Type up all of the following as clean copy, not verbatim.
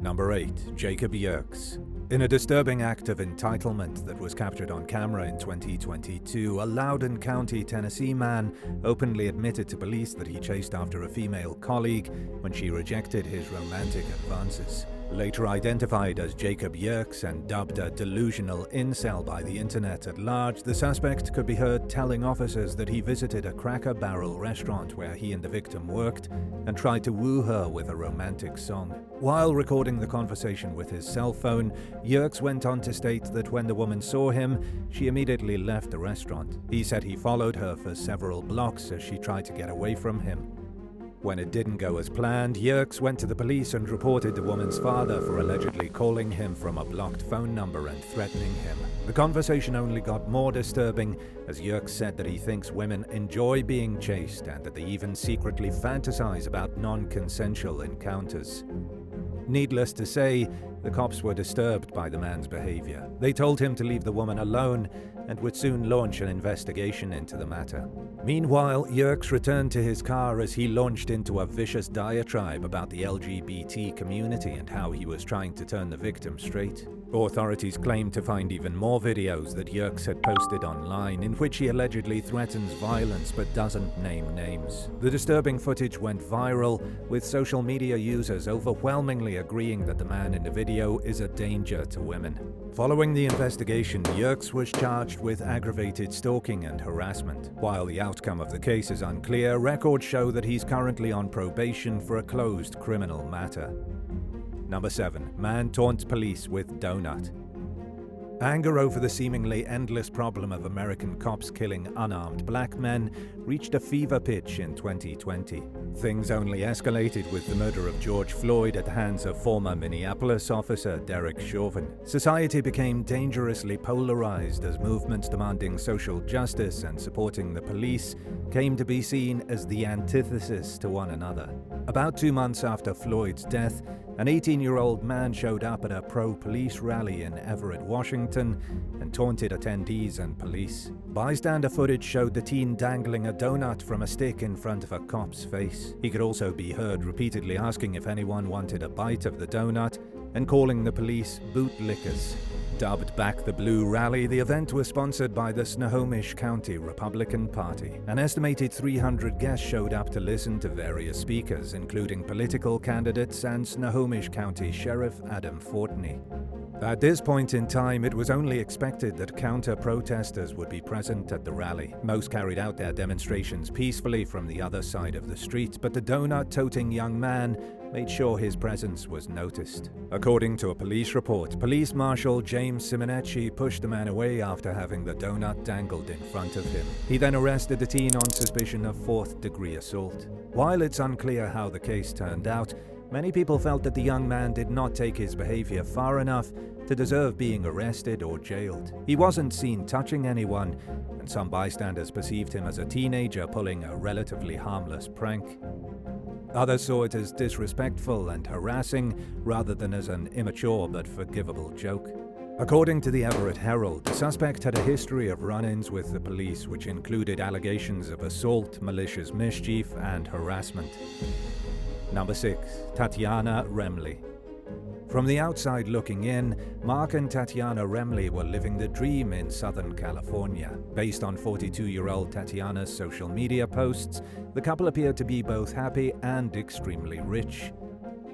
Number 8. Jacob Yerks. In a disturbing act of entitlement that was captured on camera in 2022, a Loudoun County, Tennessee man openly admitted to police that he chased after a female colleague when she rejected his romantic advances. Later identified as Jacob Yerks and dubbed a delusional incel by the internet at large, the suspect could be heard telling officers that he visited a Cracker Barrel restaurant where he and the victim worked and tried to woo her with a romantic song. While recording the conversation with his cell phone, Yerks went on to state that when the woman saw him, she immediately left the restaurant. He said he followed her for several blocks as she tried to get away from him. When it didn't go as planned, Yerks went to the police and reported the woman's father for allegedly calling him from a blocked phone number and threatening him. The conversation only got more disturbing as Yerks said that he thinks women enjoy being chased and that they even secretly fantasize about non-consensual encounters. Needless to say, the cops were disturbed by the man's behavior. They told him to leave the woman alone and would soon launch an investigation into the matter. Meanwhile, Yerks returned to his car as he launched into a vicious diatribe about the LGBT community and how he was trying to turn the victim straight. Authorities claimed to find even more videos that Yerks had posted online in which he allegedly threatens violence but doesn't name names. The disturbing footage went viral, with social media users overwhelmingly agreeing that the man in the video is a danger to women. Following the investigation, Yerks was charged with aggravated stalking and harassment. While the outcome of the case is unclear, records show that he's currently on probation for a closed criminal matter. Number 7. Man taunts police with donut. Anger over the seemingly endless problem of American cops killing unarmed black men reached a fever pitch in 2020. Things only escalated with the murder of George Floyd at the hands of former Minneapolis officer Derek Chauvin. Society became dangerously polarized as movements demanding social justice and supporting the police came to be seen as the antithesis to one another. About 2 months after Floyd's death, an 18-year-old man showed up at a pro-police rally in Everett, Washington, and taunted attendees and police. Bystander footage showed the teen dangling a donut from a stick in front of a cop's face. He could also be heard repeatedly asking if anyone wanted a bite of the donut and calling the police bootlickers. Dubbed Back the Blue Rally, the event was sponsored by the Snohomish County Republican Party. An estimated 300 guests showed up to listen to various speakers, including political candidates and Snohomish County Sheriff Adam Fortney. At this point in time, it was only expected that counter-protesters would be present at the rally. Most carried out their demonstrations peacefully from the other side of the street, but the donut-toting young man made sure his presence was noticed. According to a police report, Police Marshal James Simonecci pushed the man away after having the donut dangled in front of him. He then arrested the teen on suspicion of fourth-degree assault. While it's unclear how the case turned out, many people felt that the young man did not take his behavior far enough to deserve being arrested or jailed. He wasn't seen touching anyone, and some bystanders perceived him as a teenager pulling a relatively harmless prank. Others saw it as disrespectful and harassing rather than as an immature but forgivable joke. According to the Everett Herald, the suspect had a history of run-ins with the police, which included allegations of assault, malicious mischief, and harassment. Number 6. Tatiana Remley. From the outside looking in, Mark and Tatiana Remley were living the dream in Southern California. Based on 42-year-old Tatiana's social media posts, the couple appeared to be both happy and extremely rich.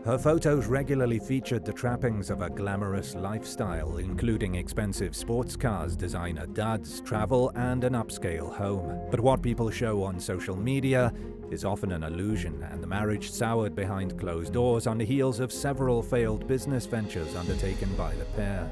Her photos regularly featured the trappings of a glamorous lifestyle, including expensive sports cars, designer duds, travel, and an upscale home. But what people show on social media is often an illusion, and the marriage soured behind closed doors on the heels of several failed business ventures undertaken by the pair.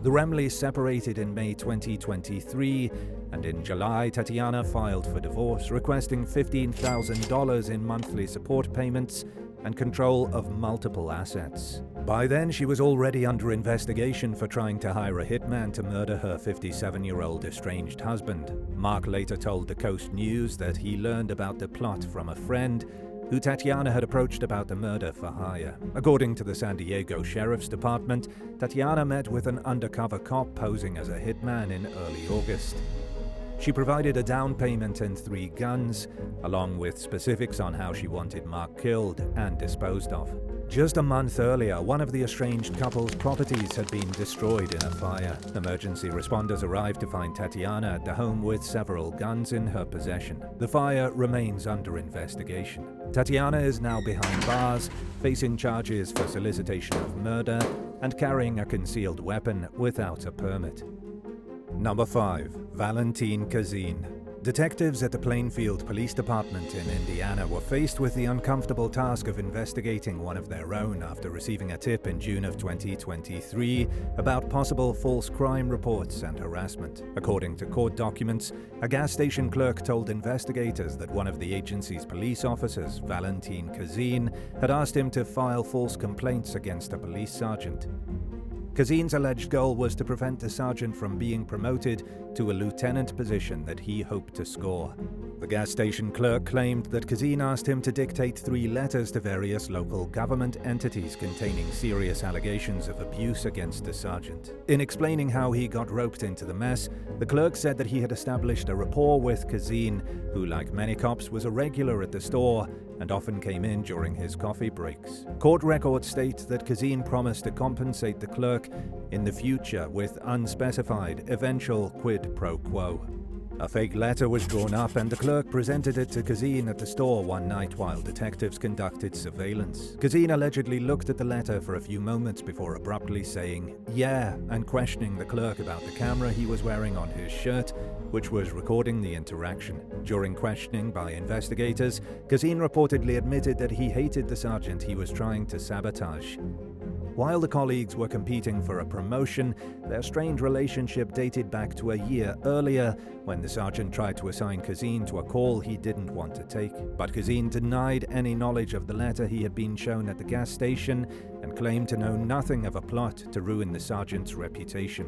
The Remleys separated in May 2023, and in July, Tatiana filed for divorce, requesting $15,000 in monthly support payments and control of multiple assets. By then, she was already under investigation for trying to hire a hitman to murder her 57-year-old estranged husband. Mark later told the Coast News that he learned about the plot from a friend who Tatiana had approached about the murder for hire. According to the San Diego Sheriff's Department, Tatiana met with an undercover cop posing as a hitman in early August. She provided a down payment and 3 guns, along with specifics on how she wanted Mark killed and disposed of. Just a month earlier, one of the estranged couple's properties had been destroyed in a fire. Emergency responders arrived to find Tatiana at the home with several guns in her possession. The fire remains under investigation. Tatiana is now behind bars, facing charges for solicitation of murder and carrying a concealed weapon without a permit. Number 5. Valentin Kazine. Detectives at the Plainfield Police Department in Indiana were faced with the uncomfortable task of investigating one of their own after receiving a tip in June of 2023 about possible false crime reports and harassment. According to court documents, a gas station clerk told investigators that one of the agency's police officers, Valentin Kazine, had asked him to file false complaints against a police sergeant. Kazine's alleged goal was to prevent the sergeant from being promoted to a lieutenant position that he hoped to score. The gas station clerk claimed that Kazine asked him to dictate 3 letters to various local government entities containing serious allegations of abuse against the sergeant. In explaining how he got roped into the mess, the clerk said that he had established a rapport with Kazine, who, like many cops, was a regular at the store and often came in during his coffee breaks. Court records state that Kazine promised to compensate the clerk in the future with unspecified eventual quid pro quo. A fake letter was drawn up and the clerk presented it to Kazine at the store one night while detectives conducted surveillance. Kazine allegedly looked at the letter for a few moments before abruptly saying, "Yeah," and questioning the clerk about the camera he was wearing on his shirt, which was recording the interaction. During questioning by investigators, Kazine reportedly admitted that he hated the sergeant he was trying to sabotage. While the colleagues were competing for a promotion, their strained relationship dated back to a year earlier when the sergeant tried to assign Kazine to a call he didn't want to take. But Kazine denied any knowledge of the letter he had been shown at the gas station and claimed to know nothing of a plot to ruin the sergeant's reputation.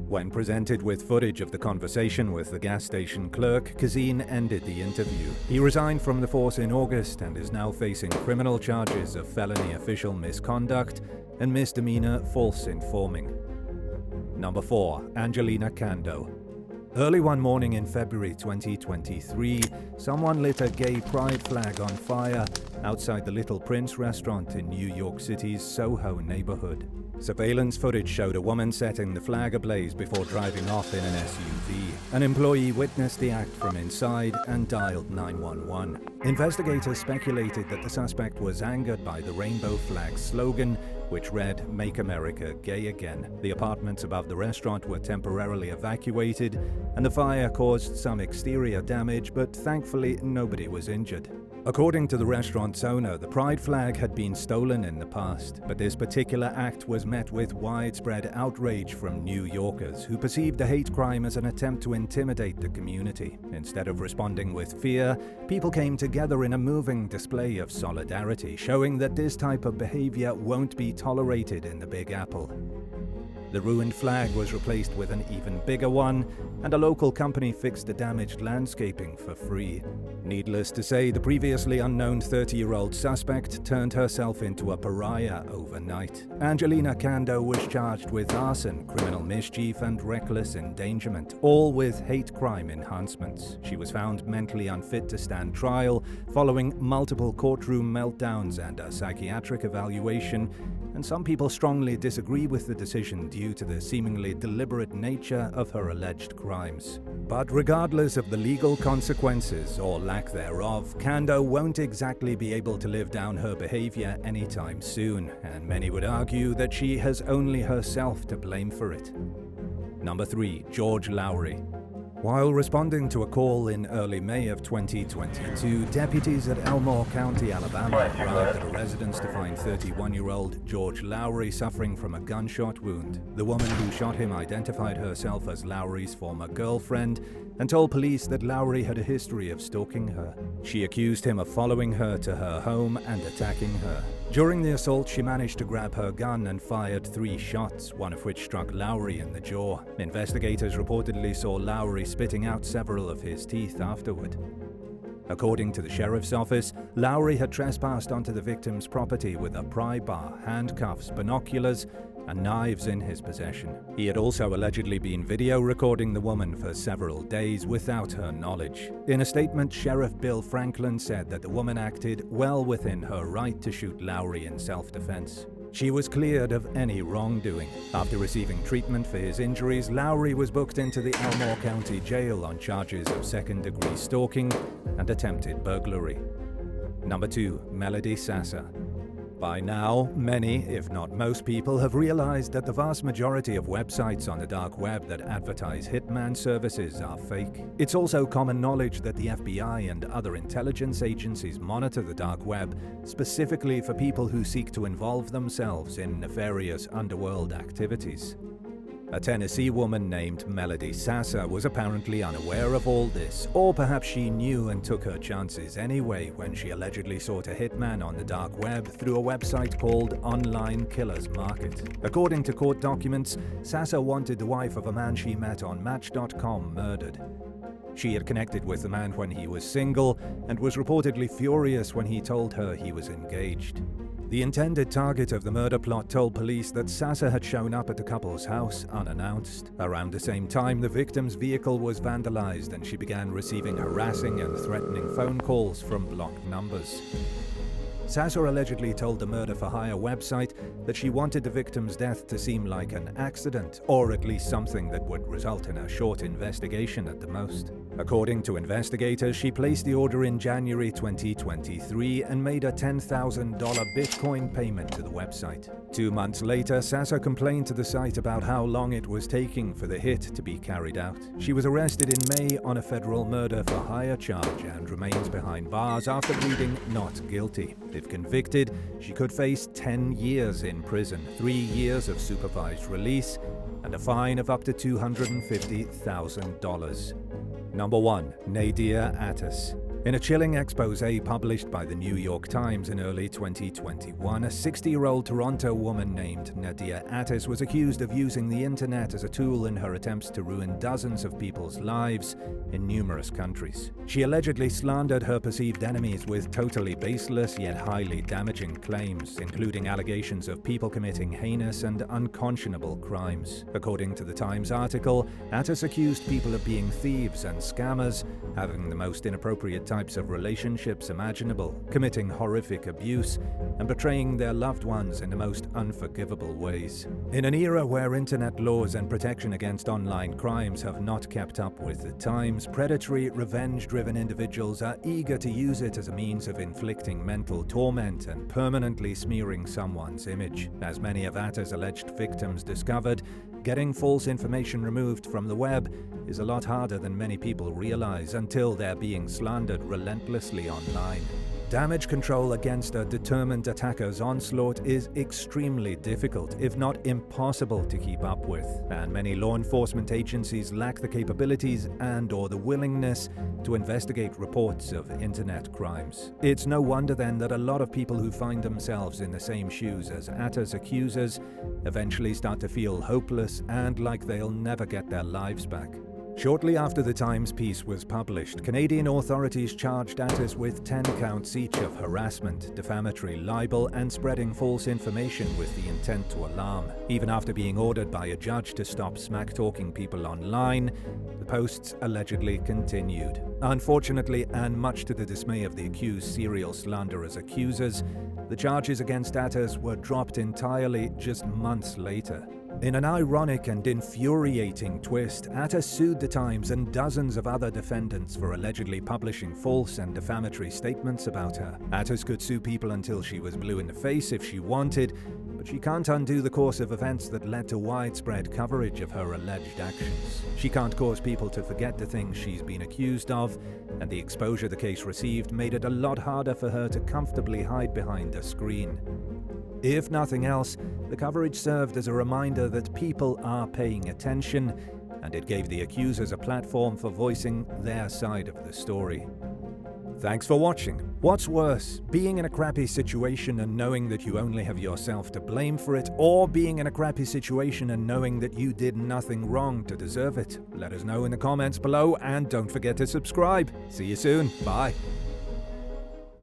When presented with footage of the conversation with the gas station clerk, Kazine ended the interview. He resigned from the force in August and is now facing criminal charges of felony official misconduct and misdemeanor false informing. Number 4. Angelina Kondo. Early one morning in February 2023, someone lit a gay pride flag on fire outside the Little Prince restaurant in New York City's Soho neighborhood. Surveillance footage showed a woman setting the flag ablaze before driving off in an SUV. An employee witnessed the act from inside and dialed 911. Investigators speculated that the suspect was angered by the rainbow flag slogan, which read, "Make America Gay Again." The apartments above the restaurant were temporarily evacuated, and the fire caused some exterior damage, but thankfully nobody was injured. According to the restaurant's owner, the pride flag had been stolen in the past, but this particular act was met with widespread outrage from New Yorkers who perceived the hate crime as an attempt to intimidate the community. Instead of responding with fear, people came together in a moving display of solidarity, showing that this type of behavior won't be tolerated in the Big Apple. The ruined flag was replaced with an even bigger one, and a local company fixed the damaged landscaping for free. Needless to say, the previously unknown 30-year-old suspect turned herself into a pariah overnight. Angelina Kondo was charged with arson, criminal mischief, and reckless endangerment, all with hate crime enhancements. She was found mentally unfit to stand trial following multiple courtroom meltdowns and a psychiatric evaluation, and some people strongly disagree with the decision due to the seemingly deliberate nature of her alleged crimes. But regardless of the legal consequences, or lack thereof, Kondo won't exactly be able to live down her behavior anytime soon, and many would argue that she has only herself to blame for it. Number 3. George Lowry. While responding to a call in early May of 2022, deputies at Elmore County, Alabama, arrived at a residence to find 31-year-old George Lowry suffering from a gunshot wound. The woman who shot him identified herself as Lowry's former girlfriend and told police that Lowry had a history of stalking her. She accused him of following her to her home and attacking her. During the assault, she managed to grab her gun and fired 3 shots, one of which struck Lowry in the jaw. Investigators reportedly saw Lowry spitting out several of his teeth afterward. According to the sheriff's office, Lowry had trespassed onto the victim's property with a pry bar, handcuffs, binoculars, and knives in his possession. He had also allegedly been video recording the woman for several days without her knowledge. In a statement, Sheriff Bill Franklin said that the woman acted well within her right to shoot Lowry in self-defense. She was cleared of any wrongdoing. After receiving treatment for his injuries, Lowry was booked into the Elmore County Jail on charges of second-degree stalking and attempted burglary. Number 2. Melody Sassa. By now, many, if not most people, have realized that the vast majority of websites on the dark web that advertise hitman services are fake. It's also common knowledge that the FBI and other intelligence agencies monitor the dark web specifically for people who seek to involve themselves in nefarious underworld activities. A Tennessee woman named Melody Sassa was apparently unaware of all this, or perhaps she knew and took her chances anyway when she allegedly sought a hitman on the dark web through a website called Online Killers Market. According to court documents, Sassa wanted the wife of a man she met on Match.com murdered. She had connected with the man when he was single and was reportedly furious when he told her he was engaged. The intended target of the murder plot told police that Sassa had shown up at the couple's house unannounced. Around the same time, the victim's vehicle was vandalized and she began receiving harassing and threatening phone calls from blocked numbers. Sassa allegedly told the murder-for-hire website that she wanted the victim's death to seem like an accident, or at least something that would result in a short investigation at the most. According to investigators, she placed the order in January 2023 and made a $10,000 Bitcoin payment to the website. 2 months later, Sassa complained to the site about how long it was taking for the hit to be carried out. She was arrested in May on a federal murder-for-hire charge and remains behind bars after pleading not guilty. If convicted, she could face 10 years in prison, 3 years of supervised release, and a fine of up to $250,000. Number 1. Nadia Attis. In a chilling expose published by the New York Times in early 2021, a 60-year-old Toronto woman named Nadia Attis was accused of using the internet as a tool in her attempts to ruin dozens of people's lives in numerous countries. She allegedly slandered her perceived enemies with totally baseless yet highly damaging claims, including allegations of people committing heinous and unconscionable crimes. According to the Times article, Attis accused people of being thieves and scammers, having the most inappropriate types of relationships imaginable, committing horrific abuse, and betraying their loved ones in the most unforgivable ways. In an era where internet laws and protection against online crimes have not kept up with the times, predatory, revenge-driven individuals are eager to use it as a means of inflicting mental torment and permanently smearing someone's image. As many of Attis' alleged victims discovered, getting false information removed from the web is a lot harder than many people realize until they're being slandered relentlessly online. Damage control against a determined attacker's onslaught is extremely difficult, if not impossible, to keep up with, and many law enforcement agencies lack the capabilities and/or the willingness to investigate reports of internet crimes. It's no wonder then that a lot of people who find themselves in the same shoes as Attis' accusers eventually start to feel hopeless and like they'll never get their lives back. Shortly after the Times piece was published, Canadian authorities charged Attis with 10 counts each of harassment, defamatory libel, and spreading false information with the intent to alarm. Even after being ordered by a judge to stop smack-talking people online, the posts allegedly continued. Unfortunately, and much to the dismay of the accused serial slanderers' accusers, the charges against Attis were dropped entirely just months later. In an ironic and infuriating twist, Attis sued the Times and dozens of other defendants for allegedly publishing false and defamatory statements about her. Attis could sue people until she was blue in the face if she wanted, but she can't undo the course of events that led to widespread coverage of her alleged actions. She can't cause people to forget the things she's been accused of, and the exposure the case received made it a lot harder for her to comfortably hide behind a screen. If nothing else, the coverage served as a reminder that people are paying attention, and it gave the accusers a platform for voicing their side of the story. Thanks for watching. What's worse, being in a crappy situation and knowing that you only have yourself to blame for it, or being in a crappy situation and knowing that you did nothing wrong to deserve it? Let us know in the comments below, and don't forget to subscribe. See you soon. Bye.